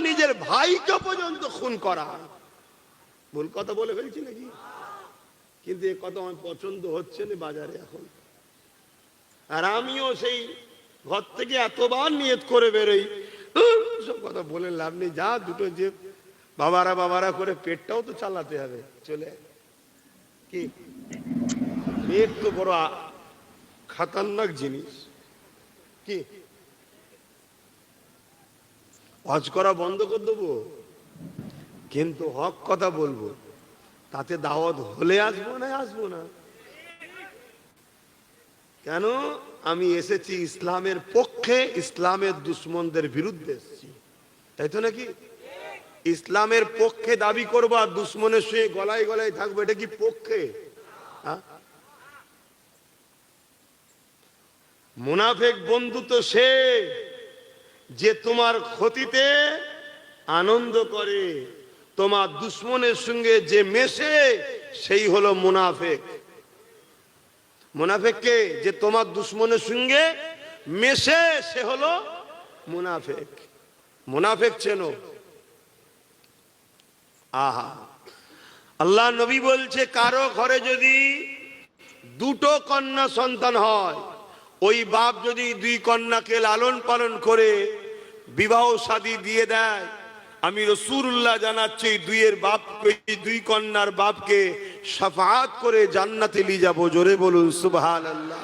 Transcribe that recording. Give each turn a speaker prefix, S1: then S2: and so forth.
S1: নিজের ভাইকে পর্যন্ত খুন করা। ভুল কথা বলে ফেলছি নাকি? কিন্তু এ কথা আমার পছন্দ হচ্ছে না বাজারে এখন। আর আমিও সেই ঘর থেকে এতবার নিয়ত করে বেরোই, সব কথা বলে লাভ নেই, যা দুটো যে বাবারা করে পেটটাও তো চালাতে হবে, চলে কি পেট তো বড় খতরনাক জিনিস। কি হজ করা বন্ধ করে দেবো, কিন্তু হক কথা বলবো, তাতে দাওয়াত হলে আসবো না। কেন? আমি এসেছি ইসলামের পক্ষে, ইসলামের দুশ্মনদের বিরুদ্ধে এসেছি, তাই তো নাকি? ইসলামের পক্ষে দাবি করবো আর দুশ্মনের সঙ্গে গলায় গলায় থাকবো, এটা কি পক্ষে? মুনাফিক বন্ধু তো সে যে তোমার ক্ষতিতে আনন্দ করে, তোমার দুশ্মনের সঙ্গে যে মেশে সেই হলো মুনাফিক। মুনাফিক কে? যে তোমার দুশ্মনের সঙ্গে মেশে সে হলো মুনাফিক। মুনাফিক চেনো? আহা, আল্লাহ নবী বলছে কারো ঘরে যদি দুটো কন্যা সন্তান হয়, ওই বাপ যদি দুই কন্যাকে লালন পালন করে বিবাহ শাদী দিয়ে দেয়, আমি রাসূলুল্লাহ জানাচ্ছি দুই কন্যার বাপকে শাফাআত করে জান্নাতে নিয়ে যাবো। জোরে বলুন সুবহানাল্লাহ।